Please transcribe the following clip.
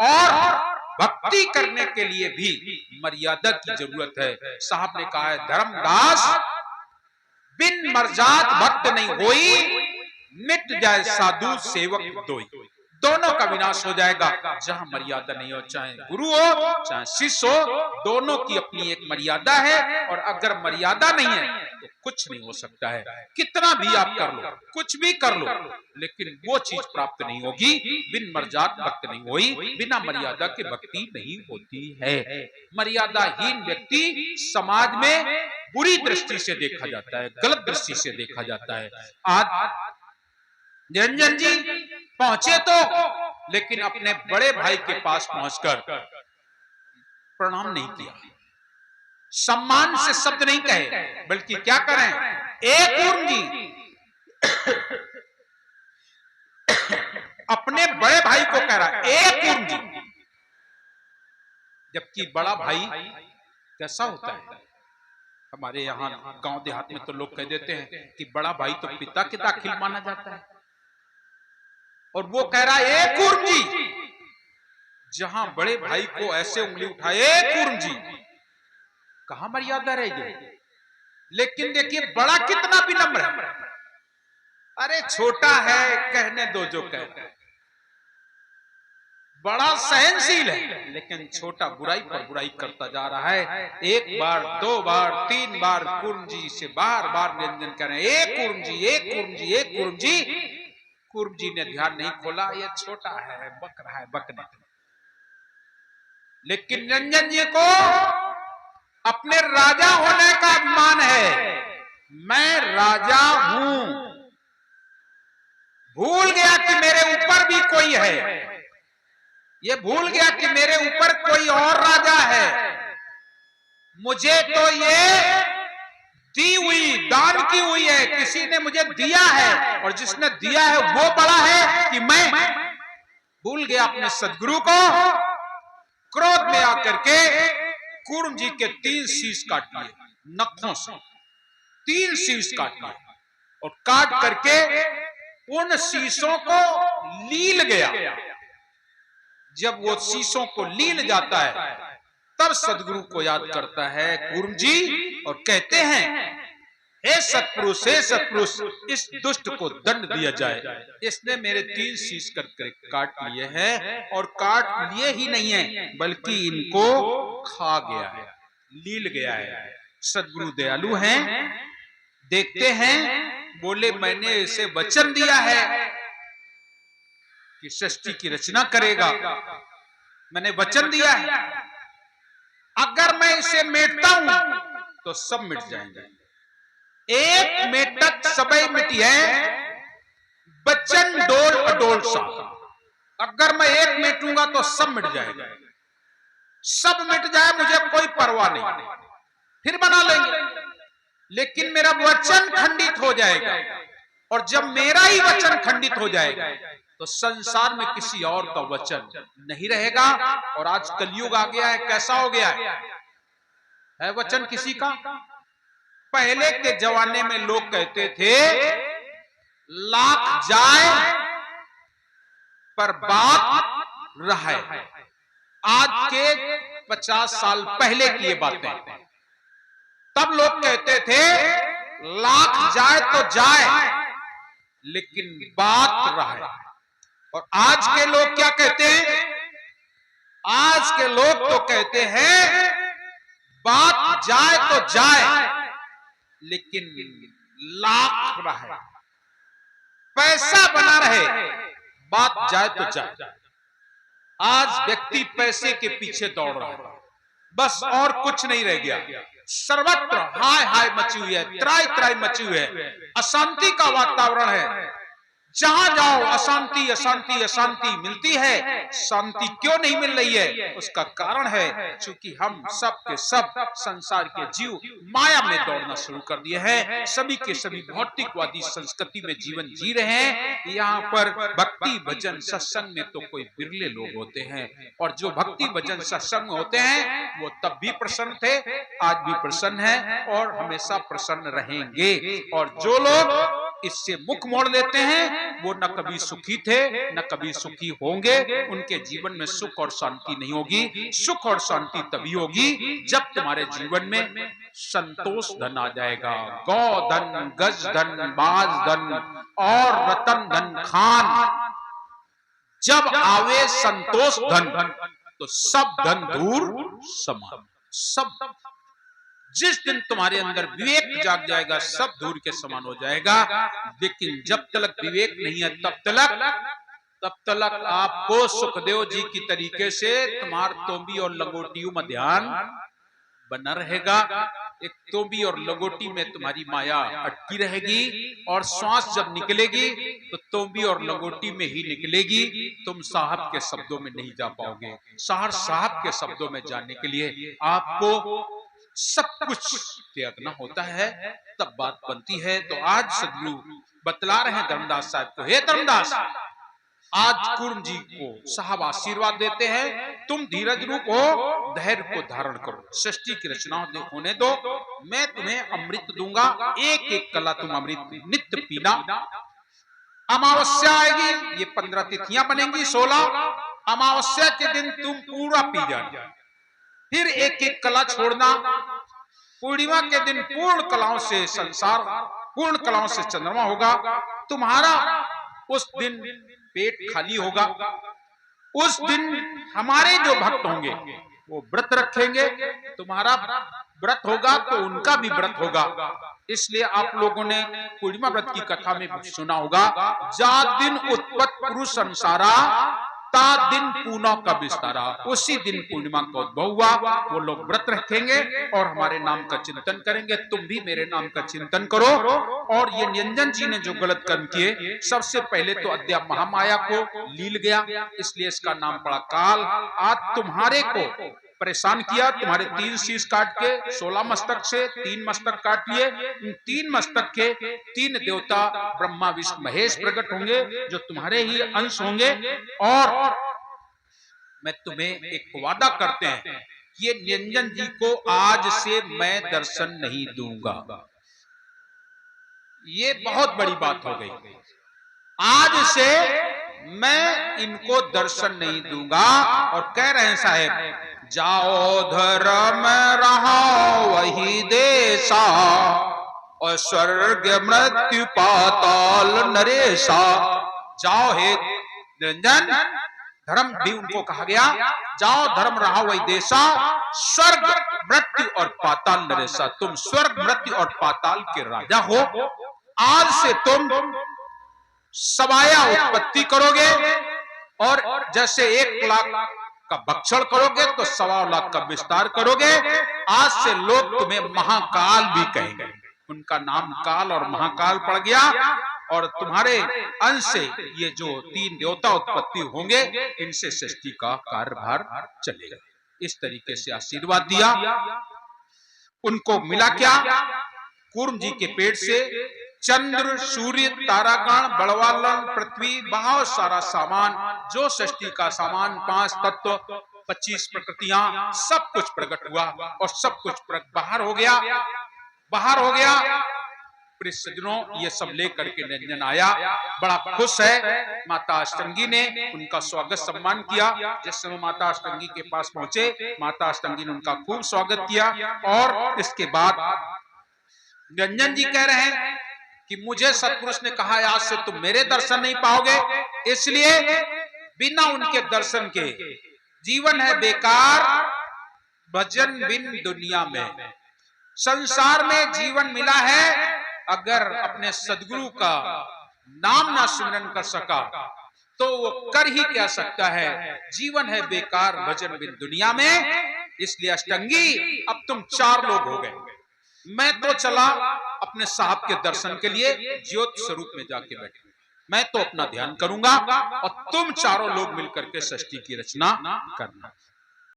और भक्ति करने के लिए भी मर्यादा की जरूरत है। साहब ने कहा है, धर्मदास बिन मर्जात भक्त नहीं होई, मिट जाए साधु सेवक दोई। दोनों का विनाश हो जाएगा जहां मर्यादा नहीं हो, चाहे गुरु हो चाहे शिष्य हो, दोनों की अपनी एक मर्यादा है। और अगर मर्यादा नहीं है तो कुछ नहीं हो सकता है। कितना भी आप कर लो, कुछ भी कर लो, लेकिन वो चीज प्राप्त नहीं होगी। बिन मर्जात भक्त नहीं होई, बिना मर्यादा के भक्ति नहीं होती है। मर्यादाहीन व्यक्ति समाज में बुरी दृष्टि से देखा जाता है, गलत दृष्टि से देखा जाता है। आज निरंजन जी पहुंचे तो, लेकिन अपने बड़े भाई के पास पहुंचकर प्रणाम नहीं किया, सम्मान से शब्द नहीं कहे, बल्कि क्या करें, एक कूर्म जी अपने बड़े भाई को कह रहा है एक कूर्म जी, जबकि बड़ा भाई कैसा होता है। हमारे यहाँ गांव देहात में तो लोग कह देते हैं कि बड़ा भाई तो पिता के दाखिल माना जाता है, और वो कह रहा है ए कूर्म जी। जहां बड़े भाई को ऐसे उंगली उठाए ए कूर्म जी, कहां मर्यादा रह गई। लेकिन देखिए बड़ा कितना विनम्र है, अरे छोटा है कहने दो जो कहता है, बड़ा सहनशील है, लेकिन छोटा बुराई पर बुराई करता जा रहा है। एक बार, दो बार, तीन बार कूर्म जी से बार बार निरंजन कर रहे हैं, एक कूर्म जी, एक कूर्म जी, एक कूर्म जी। कूर्म जी ने ध्यान नहीं खोला, ये छोटा है, बक रहा है, बकने। लेकिन निरंजन जी को अपने राजा होने का अभिमान है, मैं राजा हूं, भूल गया कि मेरे ऊपर भी कोई है, ये भूल गया कि मेरे ऊपर कोई और राजा है। मुझे तो ये दी हुई, दान की हुई है, किसी ने मुझे दिया है, और जिसने दिया है वो बड़ा है कि मैं। भूल गया अपने सदगुरु को। क्रोध में आकर के कूर्म जी के 3 शीश काट लिए, नखों से 3 शीश काट लिए, और काट करके उन शीशों को लील गया। जब वो शीशों को लील जाता है तब सदगुरु को याद करता है कूर्म जी, और कहते हैं हे सत्पुरुष, हे सत्पुरुष, इस दुष्ट को दंड दिया जाए, इसने मेरे 3 शीश करके काट लिए हैं, और काट लिए ही नहीं है बल्कि इनको खा गया है, लील गया है। सदगुरु दयालु हैं, देखते हैं, बोले मैंने इसे वचन दिया है कि सृष्टि की रचना करेगा, मैंने वचन दिया है, अगर मैं इसे मेटता हूं तो सब मिट जाएंगे। एक मेटक सबई मिटिए, बच्चन डोल अडोल सा। अगर मैं एक मेटूंगा तो सब मिट जाएगा, सब मिट जाए मुझे कोई परवाह नहीं, फिर बना लेंगे। लेकिन मेरा वचन खंडित हो जाएगा, और जब मेरा ही वचन खंडित हो जाएगा तो संसार में किसी और का वचन नहीं रहेगा। और आज कलयुग आ गया है, कैसा हो गया है वचन किसी का। पहले के जमाने में लोग कहते थे लाख जाए पर बात रहे। आज के 50 साल पहले की ये बातें, तब लोग कहते थे लाख जाए तो जाए लेकिन बात रहे। और आज के लोग क्या कहते हैं, आज के लोग तो कहते हैं बात जाए तो जाए लेकिन लाख रहे, पैसा बना रहे, बात जाए तो जाए। आज व्यक्ति पैसे के पीछे दौड़ रहा है, बस और कुछ नहीं रह गया। सर्वत्र हाय हाय मची हुई है, त्राई त्राई मची हुई है, अशांति का वातावरण है। जहां जाओ अशांति अशांति अशांति मिलती है। शांति क्यों नहीं मिल रही है? उसका कारण है क्योंकि हम सब के सब संसार के जीव माया में दौड़ना शुरू कर दिए हैं। सभी के सभी भौतिकवादी संस्कृति में जीवन जी रहे हैं। यहाँ पर भक्ति भजन सत्संग में तो कोई बिरले लोग होते हैं, और जो भक्ति भजन सत्संग में होते हैं वो तब भी प्रसन्न थे, आज भी प्रसन्न है और हमेशा प्रसन्न रहेंगे। और जो लोग इससे मुख मोड़ लेते हैं, वो न कभी सुखी थे न कभी सुखी होंगे। उनके जीवन में सुख और शांति नहीं होगी। सुख और शांति तभी होगी जब तुम्हारे जीवन में संतोष धन आ जाएगा। गौ धन, गज धन, बाज धन और रतन धन खान जब आवे संतोष धन, तो सब धन दूर समान। सब जिस दिन तुम्हारे अंदर विवेक जाग जाएगा, सब दूर के समान हो जाएगा। लेकिन जब तक विवेक नहीं है तब तक आपको सुखदेव जी की तरीके से तुम्हार तोंबी और लंगोटियों में ध्यान बना रहेगा। एक तोंबी और लंगोटी में तुम्हारी माया अटकी रहेगी और श्वास जब निकलेगी तो तोंबी और लंगोटी में ही निकलेगी। तुम साहब के शब्दों में नहीं जा पाओगे। साहब के शब्दों में जाने के लिए आपको सब कुछ त्यागना होता है, तब बात बनती है। तो आज सदगुरु बतला रहे हैं धर्मदास साहब को, हे धर्मदास, आज कूर्म जी को साहब आशीर्वाद देते हैं, तुम धीरज रूप हो, धैर्य को धारण करो, सृष्टि की रचना होने दो, मैं तुम्हें अमृत दूंगा, एक एक कला तुम अमृत नित्य पीना। अमावस्या आएगी, ये 15 तिथियां बनेंगी, 16 अमावस्या के दिन तुम पूरा पी जाना, फिर एक एक कला छोड़ना। पूर्णिमा के दिन पूर्ण कलाओं से संसार, पूर्ण कलाओं से चंद्रमा होगा। तुम्हारा उस दिन पेट खाली होगा। उस दिन हमारे जो भक्त होंगे वो व्रत रखेंगे, तुम्हारा व्रत होगा तो उनका भी व्रत होगा। इसलिए आप लोगों ने पूर्णिमा व्रत की कथा में सुना होगा, जा दिन उत्पत्ति पुरुष संसारा, ता दिन पूना का विस्तारा। उसी दिन पूर्णिमा का उद्भव हुआ। वो लोग व्रत रखेंगे और हमारे नाम का चिंतन करेंगे। तुम भी मेरे नाम का चिंतन करो। और ये निरंजन जी ने जो गलत कर्म किए, सबसे पहले तो अद्या महामाया को लील गया, इसलिए इसका नाम पड़ा काल। आज तुम्हारे को परेशान किया, तुम्हारे 3 शीश काट के 16 मस्तक से 3 मस्तक काट लिए। उन 3 मस्तक के 3 देवता ब्रह्मा विष्णु महेश प्रकट होंगे, जो तुम्हारे ही अंश होंगे। और मैं तुम्हें एक वादा करते हैं, ये निरंजन जी को आज से मैं दर्शन नहीं दूंगा। ये बहुत बड़ी बात हो गई। आज से मैं इनको दर्शन नहीं दूंगा। और कह रहे हैं साहेब, जाओ धर्म रहो वही देशा, और स्वर्ग मृत्यु पाताल नरेशा। जाओ हे निरंजन, धर्म भी उनको कहा गया, जाओ धर्म रहा वही देशा, स्वर्ग मृत्यु और पाताल नरेशा। तुम स्वर्ग मृत्यु और पाताल के राजा हो। आज से तुम सवाया उत्पत्ति करोगे, और जैसे 1 लाख का भक्षण करोगे तो 1.25 लाख का विस्तार करोगे। आज से लोग तुम्हें महाकाल भी कहेंगे। उनका नाम काल और महाकाल पड़ गया। और तुम्हारे अंश से ये जो 3 देवता उत्पत्ति होंगे, इनसे सृष्टि का कार्यभार चलेगा। इस तरीके से आशीर्वाद दिया। उनको मिला क्या? कूर्म जी के पेट से चंद्र, सूर्य, तारागण, बड़वालन, पृथ्वी, बहुत सारा सामान, जो सृष्टि का सामान, 5 तत्व, 25 प्रकृतियां, सब कुछ प्रकट हुआ। और सब कुछ बाहर हो गया, बाहर हो गया। प्रिय सज्जनों, ये सब लेकर के निरंजन आया, बड़ा खुश है। माता अष्टंगी ने उनका स्वागत सम्मान किया। जिस समय माता अष्टंगी के पास पहुंचे, माता अष्टंगी ने उनका खूब स्वागत किया। और इसके बाद निरंजन जी कह रहे हैं कि मुझे सतपुरुष ने कहा, आज से तुम मेरे दर्शन नहीं पाओगे, इसलिए बिना उनके दर्शन के जीवन है बेकार। भजन बिन दुनिया में, संसार में जीवन मिला है, अगर अपने सदगुरु का नाम ना सिमरन कर सका तो वो कर ही क्या सकता है। जीवन है बेकार भजन बिन दुनिया में। इसलिए अष्टंगी, अब तुम 4 लोग हो गए। मैं तो चला अपने साहब के दर्शन के लिए, ज्योत स्वरूप में जाके बैठूंगा। मैं तो अपना ध्यान करूंगा और तुम चारों लोग मिलकर के सृष्टि की रचना करना।